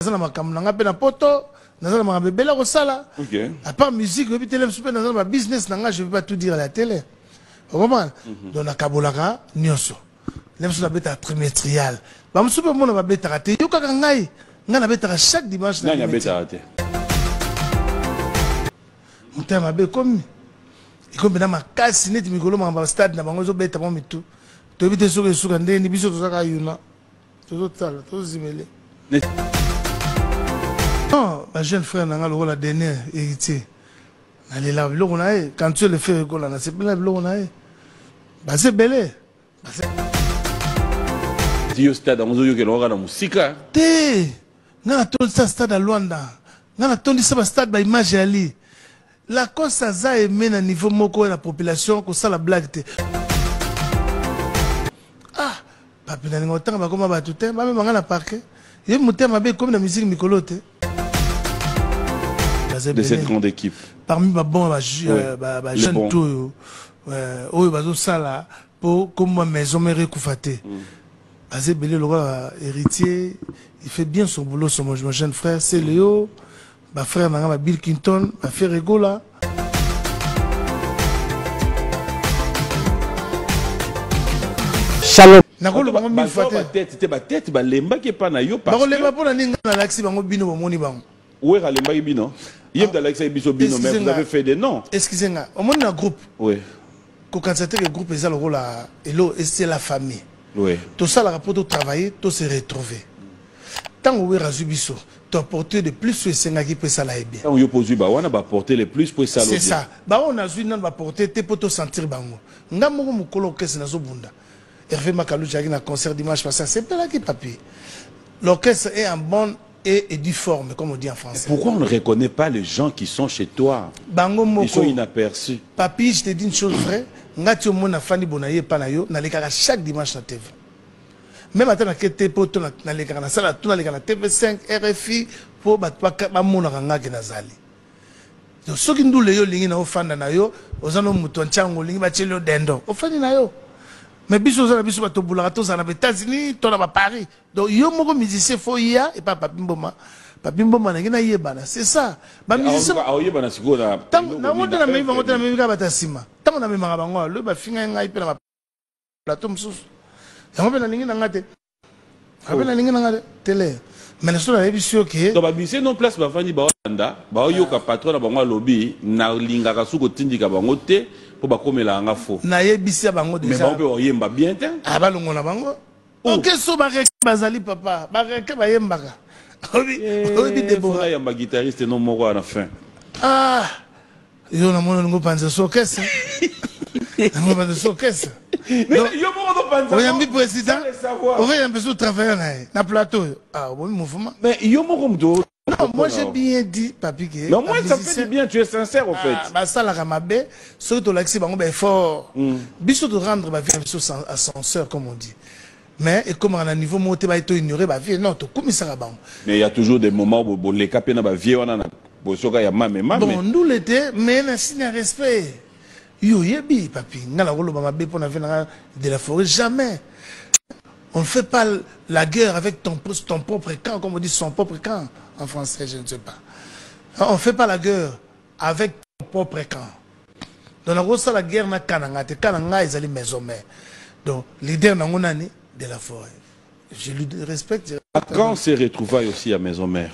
na makambo na ngape na poto nazala makambo bela ko sala. OK. À part musique, puis télé super nazala ma business na nga, je vais pas tout dire à la télé. Vous comprenez? Donc na kabolaka nyonso. Lemso na beta trimestrial. Ba msupe mona ba beta raté. Yo kaka ngai, nga na beta chaque dimanche na. Nga beta raté. Mutama be comme comme na makasi net mikolo ma stade na bango zo beta mo mitu. To bite soke suka ndeni biso to saka yuna. To tala, to zimele. Non, ma jeune frère n'a pas le dernier héritier. Elle est là, quand tu le fais, c'est bien là. C'est belé. Dio stade dans le que la musique. Té, n'a pas ça stade à Luanda. N'a pas ça stade à image ali. La cause ça est mené à niveau moko la population que ça la blague té. Ah, papi n'a pas temps ba comment ba tout ba même na parquet. Il monté ma comme la musique mikolote. De cette grande équipe. Parmi ma bon jeune tout oui bazo sala pour comme maison mère Koufaté. Azé belé le roi héritier, il fait bien son boulot son mon jeune frère, c'est Léo, ma frère ma Bill Clinton, ma frère Egola. Shalom. Nakolo bango mi faté. Tête ba lemba ke pa na yo parce. Bango lemba pona ninga na laxi bango bino bomoni bango. Où est lemba bino? Yem da laxi biso bino mais vous avez fait des noms. Excusez-moi, au moins un groupe. Oui. Quand constater que le groupe est là le rôle là et c'est la famille. Oui. Tout ça la rapport de travailler, tout se retrouver. Tant où est razubiso, tu apporter de plus sur ces qui peut ça là bien. Tant où yo posu ba wana ba porter le plus pour ça. C'est ça. Ba on a vu non ba porter te pour te sentir bango. Ngamo mukolo kesi na zo bunda. Hervé Makalou j'ai un concert dimanche passé, c'est pas là qui papier. L'orchestre est en bonne et difforme, comme on dit en français. Pourquoi on ne reconnaît pas les gens qui sont chez toi? Bango moko. Ils sont inaperçus. Papi, je te dis une chose vraie. Ngati omona fani bonaye panayo, na lekaka chaque dimanche na TV. Même à la quête pour ton na lekaka na sala, tout na lekaka na TV5, RFI, pour batwa ba mona kanga ke nazali. Donc ceux qui nous le yo lingi na ofanda na yo, ozano mutu nchango lingi ba chelo dendo. Ofani na yo. Mais biso za biso bato bulaka to za na États-Unis, to na ba Paris. Donc yo moko musicien fo ya et pas Papi Mboma. Papi Mboma na ngina yebana, c'est ça. Ba musicien a yebana siko na. Na monte na mevi monte na mevi ka batasima. Tango na memanga bango, le ba finga ngai pe na plateau msusu. Yango pe na lingi na ngate. Ape na lingi na ngate télé. Mais na so na ebisio ke. To ba musicien non place ba fani ba onda, ba yo ka patron na bango lobby na linga ka suko tindika bango te. Pour ba komela nga fo na yebisi bango déjà mais ba on peut yemba bien te ah ba longo na bango OK so ba rek bazali papa ba rek ba yembaka obi Deborah yamba guitariste non moko na fin ah yo na mono ngo panza so kesa ngo panza so kesa yo moko do panza oyambi président oyambi so travailler na plateau ah bon mouvement mais yo moko mdo. Non, moi j'ai bien dit, papi, que. Non, moi ça fait du bien, tu es sincère au fait. Bah ça, la ramabé, surtout l'accès, bah on est fort. Biso de rendre ma vie à censeur, comme on dit. Mais, et comme on a un niveau monté, bah il ignoré, bah vie, non, tu comme ça là-bas. Mais il y a toujours des moments où les capés na bah vie, on a bosoka ya mame. Bon, nous l'été, mais on a signé un respect. Yo, yebi, papi, n'a la rôle ma bé pour la de la forêt, jamais. On ne fait pas la guerre avec ton propre camp, comme on dit, son propre camp. En français, je ne sais pas. On ne fait pas la guerre avec ton propre camp. Donc, la guerre n'a qu'à n'angate, qu'à n'angate, ils maison mère. Donc, leader n'a de la forêt. Je lui respecte. Quand c'est retrouvailles aussi à maison mère?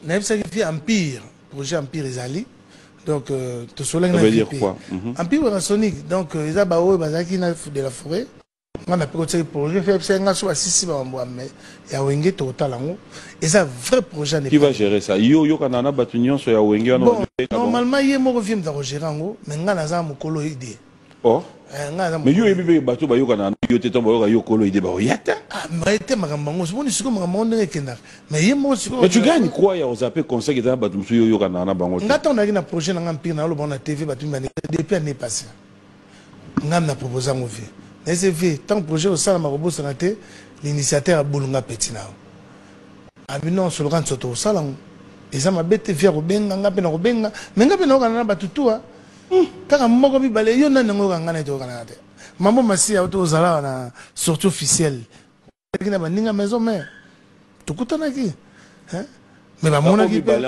N'a pas signifié empire, projet empire Ezali. Donc, tout cela ça veut dire quoi? Empire Panasonic. Donc, ils ont de la forêt. On a pu faire projet, faire un choix si mais il y a Wenge total et ça vrai projet. Qui va gérer ça? Yo kanana batunion sur ya Wenge. Bon, normalement il y a mon revient dans gérer ngo, mais ngana za mukolo idée. Oh. Mais yo ebibe bato ba yo kanana yo te tomba yo kolo idée ba yata. Ah, mais te makambango, c'est bon siko makambango ndenge kenda. Mais yemo siko. Mais tu gagnes quoi ya ozape conseil que bato musu yo kanana bango. Ngata on a na projet na ngampire na lo bon na TV batu mbani depuis année passée. Ngam na proposer ngo vie. SV, tant que projet au sein de ma robot santé, l'initiateur a boulunga petit nao. Abinon sur le grand soto au salon. Et ça m'a bête fier au benga, ngapena au benga, mais ngapena au canana batutua. Car un mot comme balé, yon n'a n'ango gangane to canada. Maman m'a si auto aux ala na sortie officielle. Qui n'a pas ninga maison mère. Tout coûte en acquis. Mais ba mona ki pe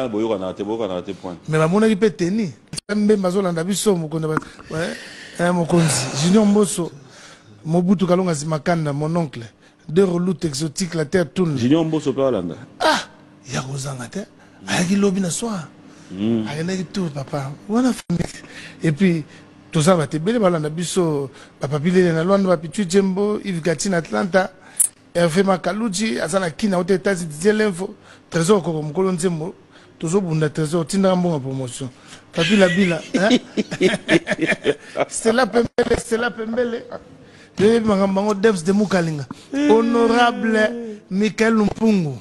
mais ba mona ki pe teni mbe mazolanda biso mokonzi Junior Mboso Mobutu Kalonga Zimakanda mon oncle deux reloutes exotiques la terre tourne Junior Mboso pe Holanda ya kozanga te ayaki lobi na soir ayaki tout papa wana famille et puis tout ça va te bele balanda biso papa bilele na Lwanda Papitu Jembo Yves Gatine Atlanta Hervé Makaluji azana kina aux États-Unis disait l'info trésor ko mokolo nzembo toujours bunda trésor tinda mbonga promotion papi la bila c'est la pembele de mangambango devs de Mukalinga honorable Michael Lumpungu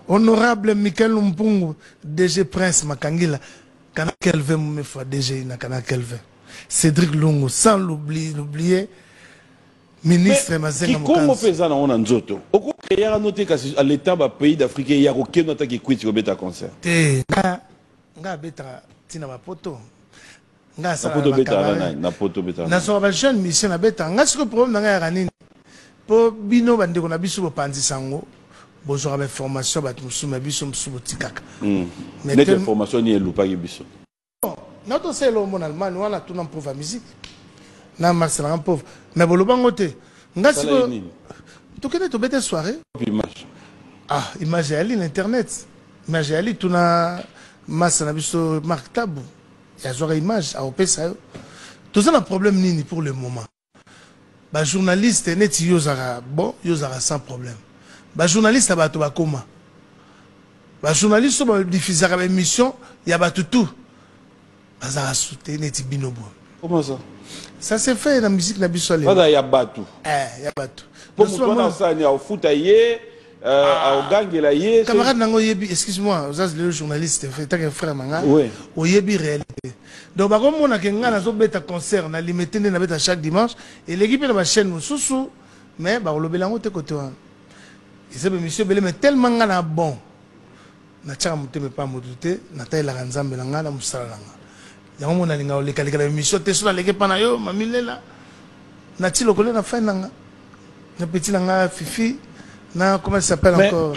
honorable Michael Lumpungu DG Prince Makangila kana kelve me fois DG na kana kelve Cédric Lungu sans l'oublier ministre Mazenga Mukanzi Congo pesa na ona nzoto oko ya noté kasi à l'état ba pays d'Afrique ya ko keno ta ki kwiti ko beta concert te nga beta tina ba poto nga sa poto beta na poto beta na so ba jeune mission na beta nga siko problème nga ya nini po bino bande ko na biso bo panzi sango bozo ba formation ba tusuma biso msubo tikaka mais cette formation ni elupa ki biso na to selo mon Allemagne wana tuna mpova musique na Marcel un pauvre mais bolobango te nga siko to kene to bete soirée image image ya l'internet image ya tuna massa na biso Marc Tabu ya zora image a opesa tout ça un problème nini pour le moment ba journaliste neti yozara bon yozara sans problème ba journaliste ba to ba koma ba journaliste ba diffuser ba émission ya ba tout bazara soutenir neti binobo. Comment ça? Ça s'est fait dans la musique na biso le. Voilà, il y a Batu. Il y a Batu. Pour moi ça il y a au foot aïe au gang la yé. Camarade nango yebi, excuse-moi, vous êtes le journaliste, fait tant que frère manga. Oui. Au yebi réalité. Donc ba comme on a kenga na zo beta concert na limité na beta chaque dimanche et l'équipe na ba chaîne sous mais ba lobelango te côté wan. Et c'est monsieur Belé mais tellement ngana bon. Na tchaka muteme pas modute, na taille la nzambe na ngana musala nga. Yango mona linga ole kalika mission te sur la leke pana yo mamilela na ti lokole na fin nanga na petit nanga fifi na comment ça s'appelle encore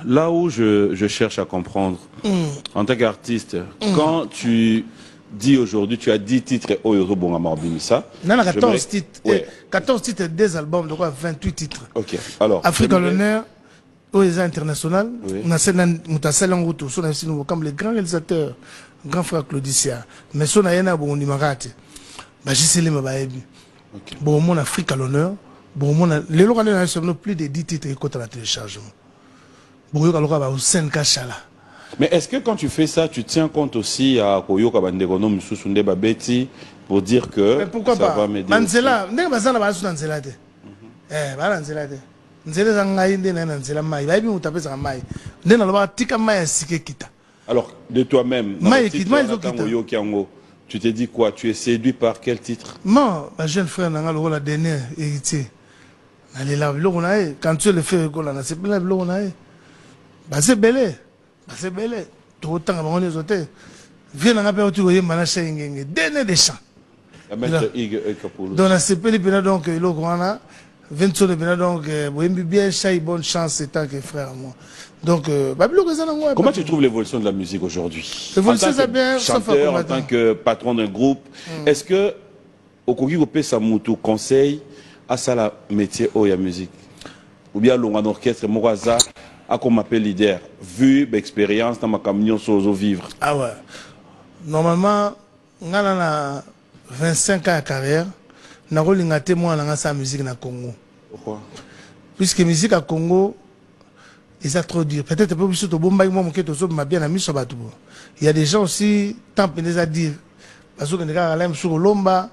là où je cherche à comprendre en tant qu'artiste quand tu dis aujourd'hui tu as 10 titres au Euro Bongama Bimisa non 14 titres 14 titres des albums de quoi 28 titres OK alors Afrique à l'honneur aux international on a celle mutasela ngutu so na sinu comme les grands réalisateurs grand frère Claudicia mais so na yena bon nimarate ba jisele mabaebi bon mon Afrique à l'honneur bon mon les locaux na sont plus de 10 titres écoute la téléchargement bon yo kaloka ba Hussein Kachala. Mais est-ce que quand tu fais ça tu tiens compte aussi à koyoka bandeko no mususunde babeti pour dire que ça va m'aider Manzela ndenge bazana ba suna nzela te ba nzela te nzela za ngai ndena na nzela mai ba bi mutapeza mai ndena lo ba tika mai sike kita. Alors, de toi-même, tu t'es dit quoi? Tu es séduit par quel titre? Moi, ma jeune frère, la dernière héritier. Quand tu le fais, c'est belé. C'est belé. Tout autant que les autres. Viens dans la période où il y a un dernier des chants. Dans la CP, donc, il y a 20 donc, bien bonne chance, c'est tant que frère moi. Donc, comment tu trouves l'évolution de la musique aujourd'hui? L'évolution, c'est bien. Chanteur, en tant que patron d'un groupe, est-ce que au Kogi Samutu conseille à ça la métier ou la musique? Ou bien l'on orchestre, Moraza, à qu'on m'appelle leader, vu l'expérience dans ma camion sur vivre? Ah ouais. Normalement, on a 25 ans de carrière. Na rolinga témoin dans sa musique na Congo. Pourquoi? Puisque la musique à Congo est trop dur. Peut-être pas plus de bomba moi mon keto so ma bien ami so batu. Il y a des gens aussi tant peine à dire parce que neka ala msuro lomba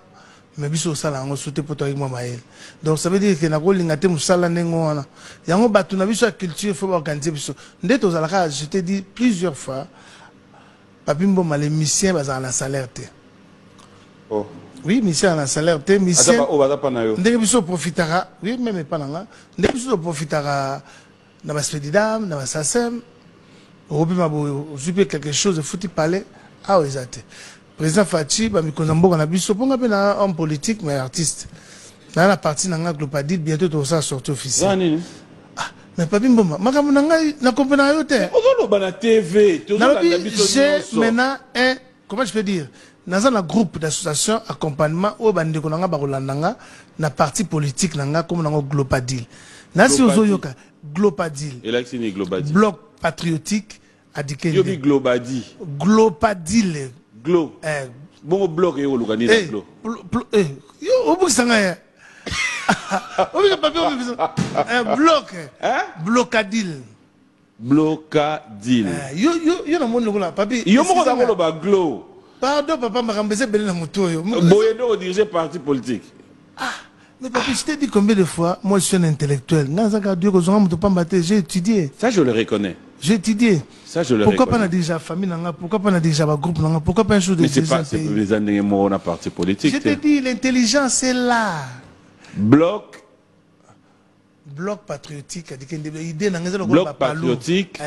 mais biso sala ngo soute poto avec moi mael. Donc ça veut dire que na rolinga témoin sala nengo wana. Yango batu na biso culture faut organiser biso. Ndeto zalaka je te dis plusieurs fois papimbo les musiciens bazana na salaire te. Oh. Oui, monsieur a un salaire, monsieur. Ndenge profitera, oui, même pas là. Ndenge profitera dans ma spédidam, dans ma SACEM. Au ma quelque chose de foutu palais. Ah oui, exact. Président Fachi, bah, mi konzambo kana biso ponga pe na homme politique mais artiste. Dans la partie nanga Glopadit bientôt tout ça sorti officiel. Mais papi mboma, makambo na ngai na comprendre yo te. Ozoloba na TV, j'ai maintenant un, comment je peux dire, dans un groupe d'association accompagnement au bande ko nanga bakolandanga na parti politique nanga comme nango Glopadil. Na si ozoyoka Glopadil. Et là c'est ni Glopadil. Bloc patriotique adikende. Yo bi Globadi. Glopadil. Glo. Bon bloc yo l'organiser Glo. Yo obusanga ya. Obi papi obi bloc. Blocadil. Blocadil. Yo na moni lokola papi. Yo moko da koloba Glo. Pardon papa makambese belé na moto yo. Boyendo diriger parti politique. Mais papi, je t'ai dit combien de fois, moi je suis un intellectuel. J'ai étudié. Ça je le reconnais. J'ai étudié. Ça je le pourquoi reconnais. Pas déjà famille, pourquoi pas déjà groupe, pourquoi pas un chose de mais c'est pas les années où on a parti politique. Je t'ai dit, l'intelligence est là. Bloc patriotique. Bloc patriotique.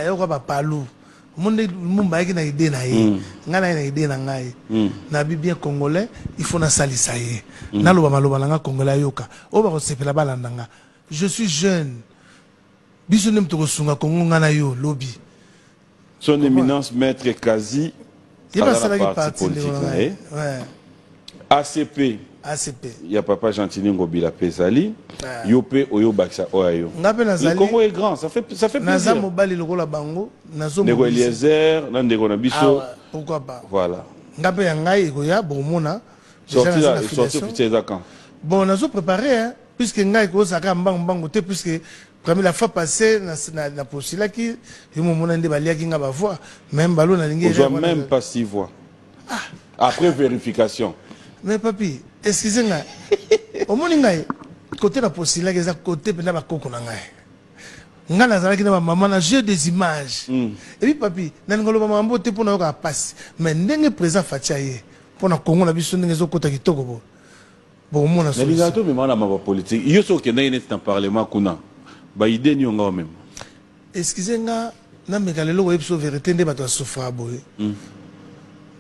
Monde mumba na idée na ye ngana na idée na ngai na bien congolais il faut na salisa ye na loba maloba nga congolais yoka o ba ko sepela balanda nga je suis jeune biso nem to kosunga kongo ngana yo lobby son éminence maître Kazi il va ça la partie politique ouais ACP il y a papa Gentini Ngobila Pesali Yopé Oyo Baksa Oyo. Le Congo est grand, ça fait plaisir. Naza mobali lokola bango, nazo Nego Eliezer, Nandego Nabiso. Pourquoi pas? Voilà. Ngape yangai goya bomona. Sorti officiel quand? Bon, nazo préparé hein, puisque ngai ko saka mbango te puisque comme la fois passée na posila ki yomo mona nde balia ki ngaba voix, même balo na lingi. On doit même pas 6 voix. Après vérification. Mais papi, excusez-moi. Au moins ngai côté la posila que ça côté pena ba koko na ngai. Nga nazala ki na maman na jeu des images. Et puis papi, na ngolo mambo te pona ka passe. Mais ndenge présent fatia ye. Pona Congo na biso ndenge zo kota kitoko bo. Bon mona so. Na lingato me mana ma politique. Yo so ke na ine dans parlement kuna. Ba idée ni nga même. Excusez-moi, na mekalelo ko episo vérité nde bato souffra boye.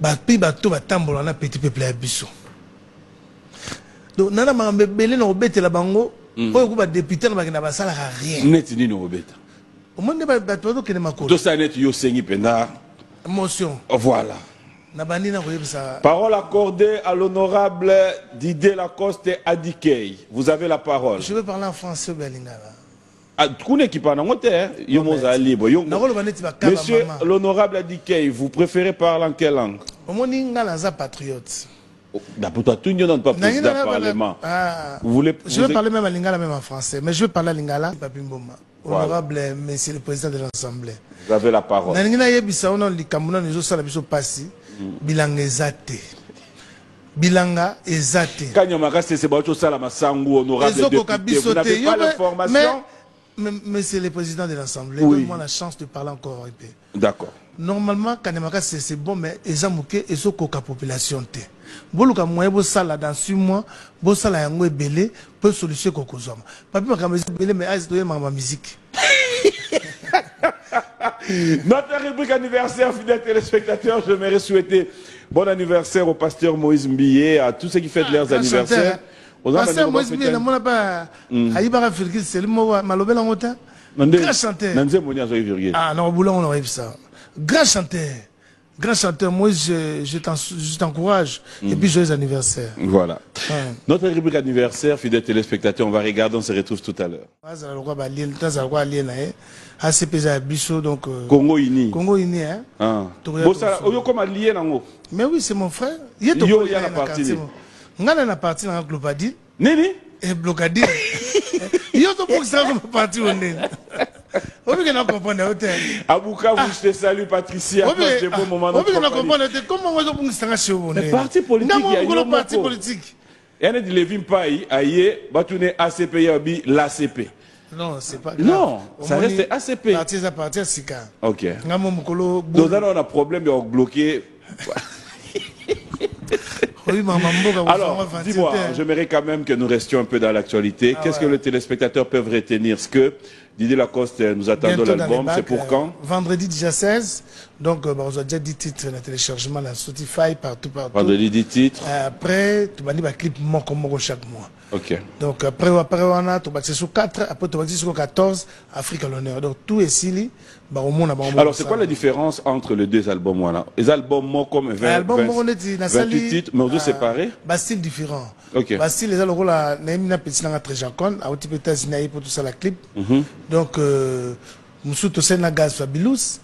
Ba pi bato batambola na petit peuple ya biso. Donc nana mambe belé na obete la bango oyo ko ba député na bakina basala rien net ni no obeta au monde ba bato ke na makolo to sa net yo sengi penda émotion voilà na bandi na koyebisa parole accordée à l'honorable Didier Lacoste Adikei. Vous avez la parole. Je veux parler en français belingala Monsieur l'honorable Adikei, vous préférez parler en quelle langue? Patriote. D'abord, tout le monde pas président du Parlement. Je vais parler même à Lingala, même en français. Mais je vais parler à Lingala. Honorable Monsieur le Président de l'Assemblée. Vous avez la parole. Bilanga ezate. Kanyamaka c'est bato sala masangu honorable député. Vous n'avez pas l'information. Monsieur le Président de l'Assemblée, donne-moi la chance de parler encore un peu. D'accord. Normalement, Kanyamaka c'est bon, mais Ezamouke ezokoka population te. Boluka moyen bo sala dans 6 mois, bo sala yango ebele peut solution kokozoma. Papi makamezi belé mais aïs doye ma musique. Notre rubrique anniversaire, fidèles téléspectateurs, je m'aimerais souhaiter bon anniversaire au pasteur Moïse Mbié, à tous ceux qui fêtent leurs anniversaires. Pasteur Moïse Mbié, on n'a pas Aïbara Firgil, c'est le mot Malobel en Ota. Grand chanteur. Ah non, au boulot, on aurait vu ça. Grand chanteur. Grand chanteur, moi je t'encourage. Et puis joyeux anniversaire. Voilà. Notre rubrique anniversaire, fidèles téléspectateurs, on va regarder, on se retrouve tout à l'heure. Congo Ini. Congo Ini, hein. Mais oui, c'est mon frère. Il y a la partie. Il y a la partie dans le Globadi. Nini? Et Blocadi. Il y a la partie. On peut comprendre. Abouka, vous te salue, Patricia. Comment on peut se le parti politique. Il y a un parti politique. Il y a des Levin Payi, Aïe, Batoune ACP, Yabi, l'ACP. Non, c'est pas. Non, ça reste ACP. Parti à Sika. Ok. Donc, on a un problème de bloquer. Alors, dis-moi, j'aimerais quand même que nous restions un peu dans l'actualité. Qu'est-ce que les téléspectateurs peuvent retenir? Ce que Didier Lacoste, nous attendons l'album. C'est pour quand? Vendredi déjà 16. Donc, on a déjà 10 titres dans le téléchargement, dans Spotify, partout. Vendredi 10 titres. Après, tu vas dire clip chaque mois. Ok. Donc, après, on a sur 4, après, tu vas sur 14, Afrique à l'honneur. Donc, tout est sili. Alors, c'est quoi la différence entre les deux albums voilà? Les albums comme 28 titres, mais deux séparés? Style différent. Ok. Style, les albums, on a petit très jacon, à petit peu pour tout ça la clip. Donc, Moussou to sena gaz fabulous.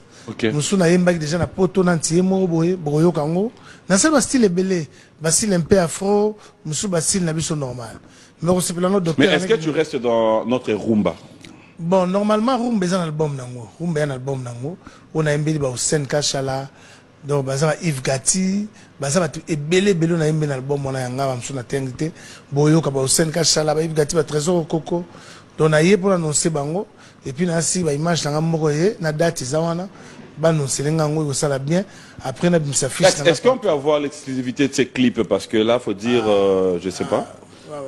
Moussou na yemba déjà na poto na ntiemo boyo kango. Na sel style belé, style un peu afro, Moussou style na biso normal. Mais est-ce que tu restes dans notre rumba? Bon, normalement rumba est un album nango. Rumba est un album nango. On a embelli ba Hussein Kachala, donc bazaba Yves Gatti, bazaba ebele belo na embelli album on a yanga ba Moussou na tengité. Boyo ka ba Hussein Kachala ba Yves Gatti ba Trésor Koko. Donc na yé pour annoncer bango. Et puis na si ba image na moko ye na date zawana ba annoncer ngango ça la bien. Après na bimsa fiche. Est-ce qu'on peut avoir l'exclusivité de ces clips parce que là faut dire je sais pas.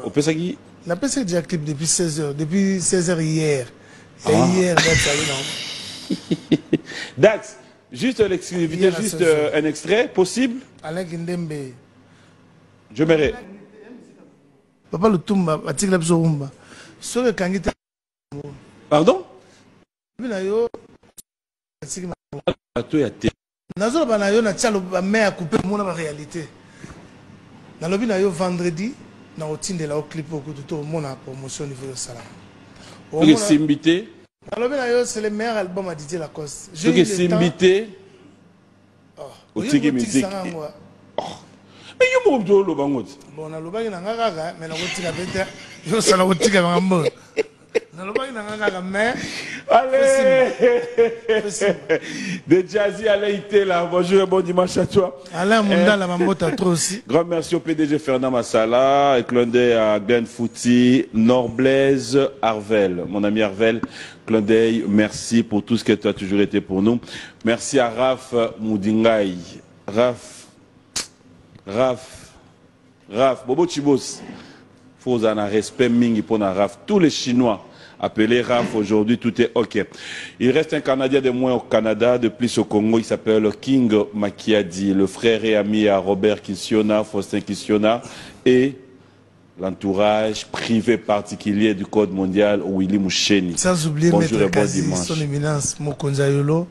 Au Pesagui. On a passé déjà clip depuis 16h, depuis 16h hier. Et hier, Dax, juste l'exclusivité, juste un extrait possible? Alain Kindembe. Je m'aimerais. Papa le Tumba, Atik la Rumba. Sur le Kangita. Pardon? Nazo banayo na tchalo ba mère couper mon la réalité. Na lobi na yo vendredi na otinde la clip au tout mon promotion au niveau de Salam. Ok, Simbité. Na lobi na yo c'est le meilleur album à Didier Lacoste. Ok, Simbité. Oh, Otiki musique. Mais yo mo do lo bangot. Bon na loba na ngaka mais na otika beta yo sala otika bango. Allez, de Jazzy Alaïté là, bonjour et bon dimanche à toi. Alain Munda la mamota trop aussi. Grand merci au PDG Fernand Massala, et clin d'œil à Glenn Fouti, Norblaise Arvel, mon ami Arvel, clin d'œil, merci pour tout ce que tu as toujours été pour nous. Merci à Raph Moudingaï, Raph, Bobo Chibos, faut en respect mingi pour Raph, tous les Chinois. Appelé Raph aujourd'hui, tout est ok. Il reste un Canadien de moins au Canada, de plus au Congo, il s'appelle King Makiadi, le frère et ami à Robert Kissiona, Faustin Kissiona, et l'entourage privé particulier du Code mondial, Willy Moucheni. Sans oublier Maître Kazi, son éminence, Mokonza Yolo,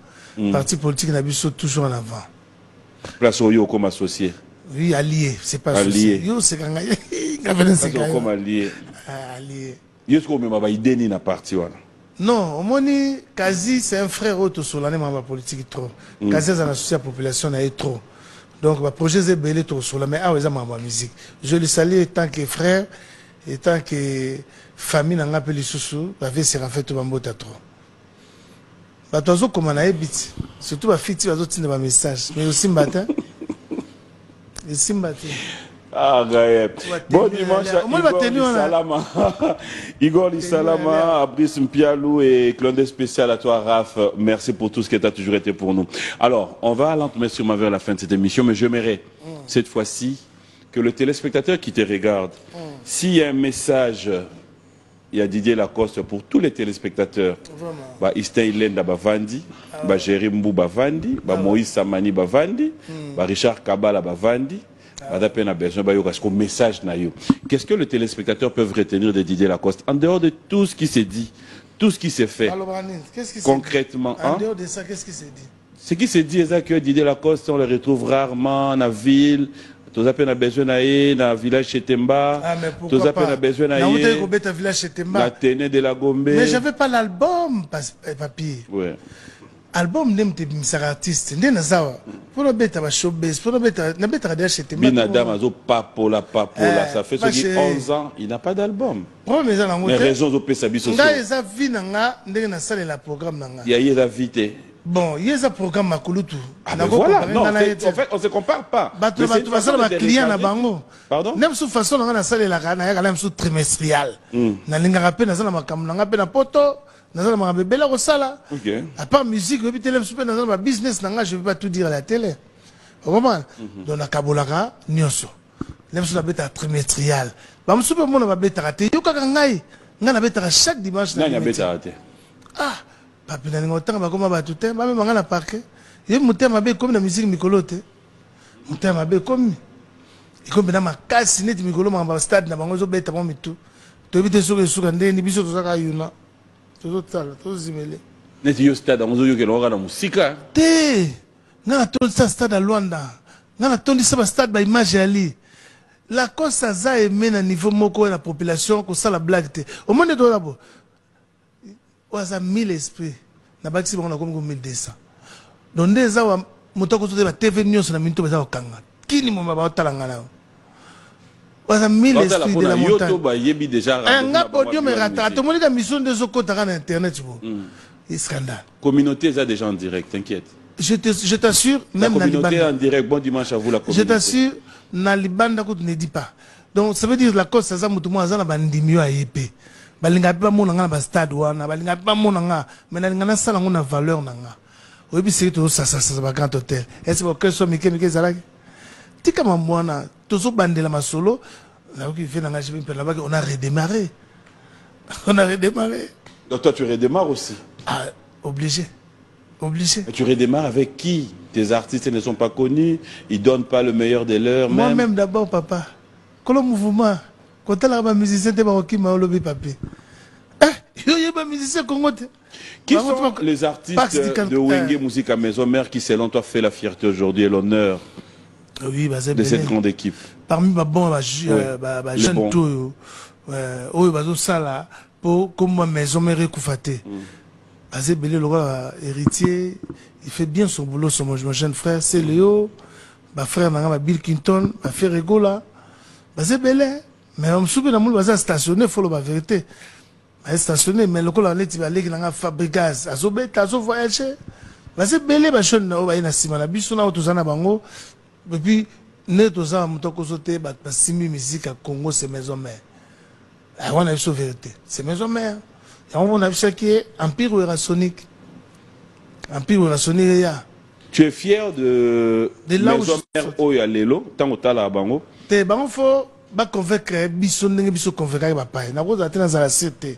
parti politique Nabiso toujours en avant. Place au Yo comme associé. Oui, allié, c'est pas allié. Yo, c'est quand même. Comme allié. Allié. Non, Omoni, Kazi, c'est un frère autre sur l'année ma politique trop. Kazi est un associé à la population est trop. Donc, le projet est belé trop sur la mais ah, ils ont ma musique. Je le salue tant que frère, et tant que famille n'a pas les sous-sous, la vie sera faite au bambou trop. Bah, toi, comme on a habité, surtout la fille, tu vas donner un message, mais aussi matin. Ici matin. Ah, Gaël. Bon dimanche à Igor Salama. Igor Salama, Abrice Mpialou et Clondé spécial à toi, Raph. Merci pour tout ce que tu as toujours été pour nous. Alors, on va lentement sûrement vers la fin de cette émission, mais j'aimerais, cette fois-ci, que le téléspectateur qui te regarde, s'il y a un message, il y a Didier Lacoste pour tous les téléspectateurs. Bah, Istin Ilenda Bavandi, bah, Jérim Mbou Bavandi, bah, Moïse Samani Bavandi, bah, Richard Kabala Bavandi. Qu'est-ce que les téléspectateurs peuvent retenir de Didier Lacoste en dehors de tout ce qui s'est dit, tout ce qui s'est fait concrètement? En dehors de ça, qu'est-ce qui s'est dit? Ce qui s'est dit, c'est que Didier Lacoste, on le retrouve rarement dans la ville. Tous appels à besoin d'aller dans le village chez Temba. Ah, mais pourquoi pas? Tous appels à village la Ténè de la Gombe. Mais j'avais pas l'album, papier. Ouais. Album n'aime pas les artistes. N'en savoir. Pour le bête à showbiz, pour le bête à n'aller chez Temba. Binadam Azo Papola. Ça fait 11 ans, il n'a pas d'album. Les raisons au PSABI sociaux. Il y a eu la vie. Bon, il y a un programme à Kouloutou. Voilà, non, en fait, on ne se compare pas. Tu vas faire un client à Bango. Pardon? Même sous façon, on a salé la gana, il y a même sous trimestrial. Na linga rappel, na zala makam, na rappel na poto, na zala makam bela rosala. À part musique, le télé super, na zala business, na je ne vais pas tout dire à la télé. Au moment, donc na kabolaka, nyoso. Même sous la bête à trimestrial. Bah, monsieur, mon na bête à rater. Yo kakangai, na bête à chaque dimanche. Na bête à rater. ah papi na ningo tanga bakoma ba tout ba même ngana parquet ye mutema be comme na musique mikolote mutema be comme ikomi na makasi neti mikolo mamba stade na bango zo beta mo mitu to bite soke suka ndeni biso to saka yuna to tala to zimele neti yo stade ngo yo ke loka na musika te ngana to stade à Luanda ngana to ndisa ba stade ba image ali la cosa za aimé na niveau moko la population ko sala blague te au monde de labo waza 1000 esprits na bakisi bango na comme 1200 donc ndeza wa motoko to ba TV news na minto baza okanga kini mo ba otalanga na waza 1000 esprits de la montagne yo to ba yebi déjà nga podium me rata to monika mission de zoko taka na internet bo scandale communauté ça déjà en direct t'inquiète je t'assure même la communauté en direct bon dimanche à vous la communauté je t'assure na libanda ko tu ne dis pas donc ça veut dire la cause ça mutu mo azana bandimio a épée balinga pe mona nga ba stade wana balinga pe mona nga mais na linga na sala ngona valeur na nga oyebi c'est to ça ba grand hôtel est-ce que so mike zalaki tika mamwana tozo bandela masolo là qui fait na nga jibe là on a redémarré donc toi tu redémarres aussi ah obligé et tu redémarres avec qui? Tes artistes ne sont pas connus, ils donnent pas le meilleur de leurs. Moi-même d'abord, papa. Quand le mouvement, quand tu as un musicien, tu as un lobby papier. Il y a un musicien congolais. Qui sont les artistes de Wenge Musique à Maison Mère qui, selon toi, fait la fierté aujourd'hui et l'honneur de cette grande équipe? Parmi les jeunes tout, comme Maison Mère et Koufaté. Azé Belé, le roi héritier, il fait bien son boulot, mon jeune frère, c'est Léo, ma frère Bill Clinton, ma frère Egola, Azé Belé, mais on me souvient que je suis stationné, il faut la vérité. Je suis stationné, mais le roi est allé dans la fabrique gaz, Azobé, Tazo voyagé. Azé Belé, je suis allé dans la Bissona, Otozana Bango, et puis, net aux armes, Tokosote, Simi musique à Congo, c'est maison mère. On a eu la vérité, c'est maison mère. On a vu ça qui est Empire Eurasonique. Empire Eurasonique, tu es fier de Maison Mère Oya Lelo, tant que tu as la bango? Te bango faut convaincre biso ndenge biso convaincre papa. Na ko zatena za la cité.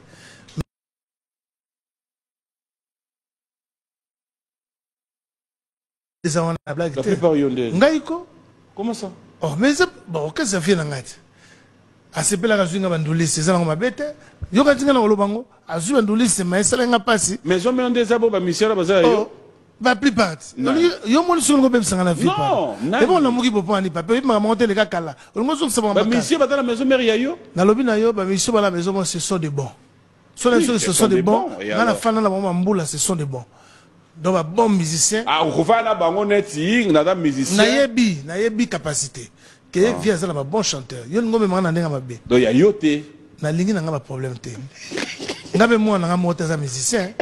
La plupart yonde. Ngaiko? Comment ça? Oh mais bon, qu'est-ce que ça fait là ngati? Asepela kazinga bandulisi ezala ngoma bete yoka tinga na kolobango azu bandulisi mais esala nga pasi maison mais on des abo ba misera bazala yo ba plupart yo moni solo ngo bemsanga na vie non et bon na muki popo ani papa ma monter les kala ngo so ça ba misera bazala maison mère ya yo na lobi na yo ba misera ba la maison moi ce sont des bons ce sont des bons na la fana na mama mbula ce sont des bons donc ba bon musicien ah on va na bango neti na da musicien na yebi capacité que via ça un bon chanteur yo ngombe manga ndenge mabe donc ya yote na lingi na nga problème te ngabe moi na nga mota za musicien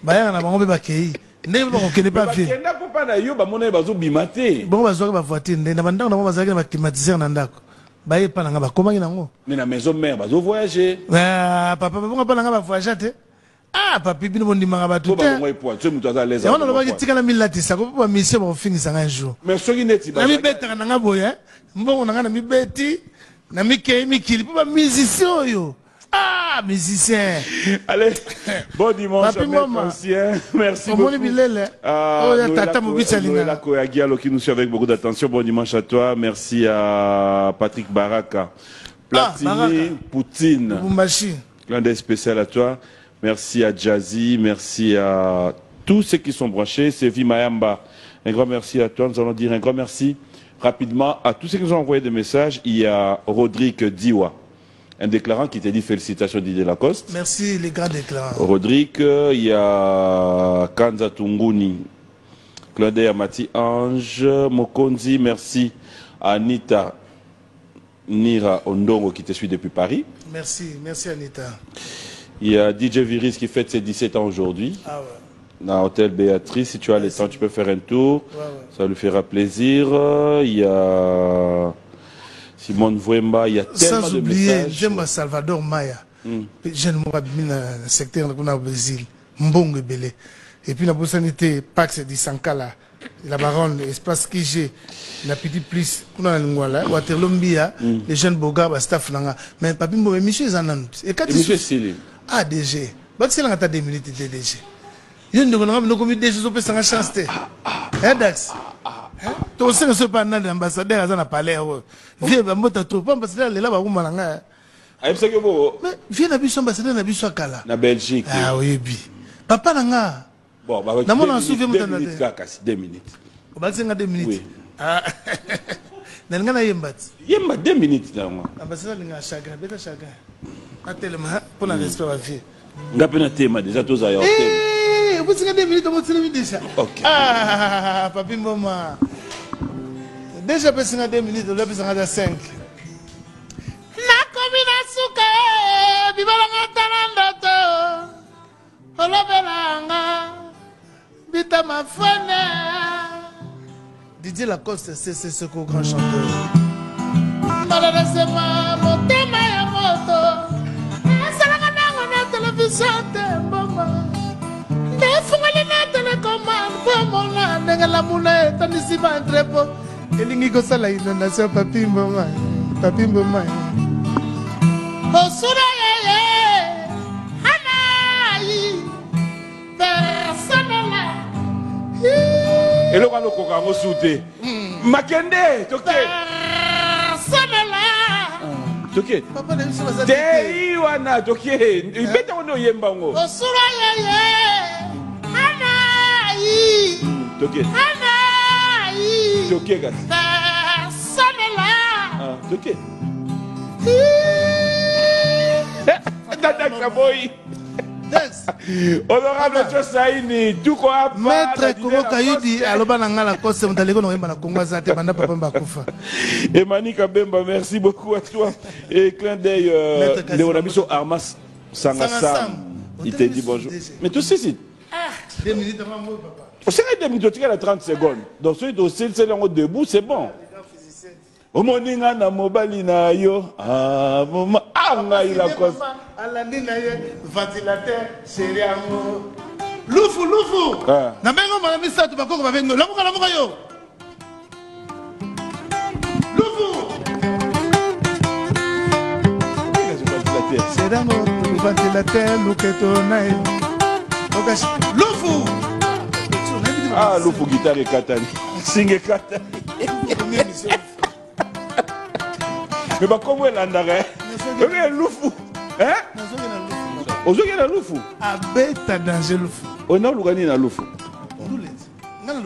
ba ya na bango be ba kei ndenge ba ko kene pas vie kenda ko pa na yo ba mona ba zo bimate bon ba zo ba voiture ndenge na bandako na ba za ba climatiseur na ndako ba ye pa na nga ba komangi nango mais na maison mère ba zo voyager papa ba pa na nga ba voyager te ah papi bino bondi manga ba tout ba moi point tu muto za les on a ba tika na milatisa ko ba mission ba finir un jour mais soki neti ba na mi beta na nga boye mbongo na nga na mi beti na mi kei mi kili pa musicien yo ah musicien allez bon dimanche merci beaucoup qui nous suit avec beaucoup d'attention bon dimanche à toi merci à Patrick Baraka Platini Poutine l'un des spécial à toi. Merci à Jazzy, merci à tous ceux qui sont branchés. Sévi Mayamba, un grand merci à toi. Nous allons dire un grand merci rapidement à tous ceux qui nous ont envoyé des messages. Il y a Rodrigue Diwa, un déclarant qui t'a dit félicitations Didier Lacoste. Merci les grands déclarants. Rodrigue, il y a Kanza Tunguni, Claude Amati Ange, Mokonzi, merci à Anita Nira Ondongo qui te suit depuis Paris. Merci Anita. Il y a DJ Viris qui fête ses 17 ans aujourd'hui. Ah ouais. Dans l'hôtel Béatrice, si tu as le temps, tu peux faire un tour. Ouais. Ça lui fera plaisir. Il y a Simone Vouemba, il y a tellement sans de oublier, messages. j'aime Salvador Maya. Jeune moi dans le secteur au Brésil, Mbongo Belé. Et puis la possibilité Pax di Sankala, la baronne espace qui j'ai la petite plus kuna ngwala Waterlombia, les jeunes boga ba staff nanga. Mais papi mo monsieur zanant. Et quand monsieur Sili. ADG bakisela ngata 2 minutes DG yo ndeko na ngam nokomi DG zo pesa nga chance te Dax to senga so pa na ambassadeur azana palais wo vie ba mota to pa ambassadeur lela ba kuma nga ayebisa ke bo mais vie na biso ambassadeur na biso kala na Belgique ah oui bi papa na nga bon ba na mona souvenir mutana 2 minutes kasi 2 minutes bakisela 2 minutes ah na nga na yembati 2 minutes na moi ambassadeur linga chagrin beta chagrin na tellement pour la respect wa vie nga pena tema déjà tous ailleurs eh vous avez 2 minutes vous avez déjà OK ah papi mboma déjà pesina 2 minutes le pesina 5 na komina suka bibalanga tananda to olobelanga bita mafone Didier Lacoste c'est ce grand chanteur malheureusement motema ya moto salanga nango na télévision te mboma ndefungali na télécommande pomona ndenge la muna etandisi ba entrepo elingi kosala inondation papi mboma osura yeye hanayi personela eloko alokoka ngo sute makende toke personela toke papa na biso bazali te wana toke beta ono yemba ngo osura yeye hanayi toke hanayi toke kasi personela toke Dax boy honorable Tchosaini tuko hapa maître Kongo Kayudi aloba na ngala kose mtaleko no yemba na Kongo azate banda papa mbakufa Emani Kabemba merci beaucoup à toi et clin d'œil Léonabiso Armas Sangasam il te dit bonjour mais tu sais si 2 minutes avant moi papa on serait 2 minutes tu as 30 secondes donc celui dossier c'est là debout c'est bon au moninga na mobali na yo mama anga ila kosa alandi na ye ventilateur chéri amour lufu na bengo mama misatu bakoko babengo lamuka yo lufu chéri amour ventilateur luketo na ye lufu lufu guitare katani singe katani mais ba comme landare mais lufu ozoki na lufu abeta danger lufu ona lugani na lufu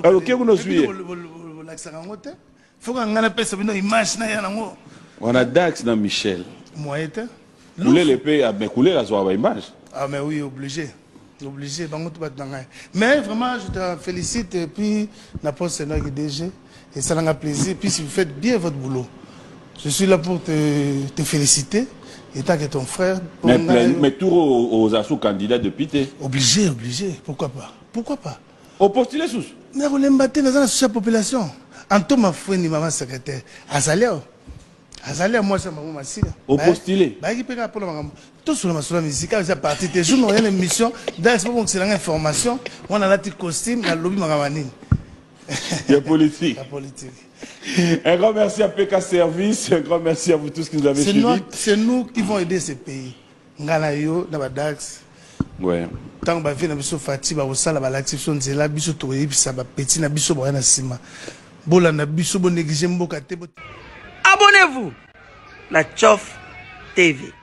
alors que vous suivez l'accent ngote faut que ngana pesa bino image na yana ngo on a Dax na Michel moyete couler les pays à couler la soirée image ah mais oui obligé bango tout batanga mais vraiment je te félicite et puis na poste c'est notre DG et ça n'a plaisir puis si vous faites bien votre boulot je suis là pour te féliciter et tant que ton frère mais tout aux assauts candidats depuis obligé pourquoi pas au postuler sous mais vous l'embattez dans la sociale population Anto ma fouine maman secrétaire Azalia moi ça maman massia au postuler bah qui peut pour tout sur la musique à partir des jours on a une émission dans c'est bon que c'est l'information on a la petite costume la lobby magamani la politique un grand merci à PK Service, un grand merci à vous tous qui nous avez suivis. C'est nous qui vont aider ces pays. Nganayo, Dax. Ouais. Tant que nous avons fait au sala l'activation de la biso to ça va petit na biso na sima. Bola na biso bon négliger mboka te. Abonnez-vous. La Tchof TV.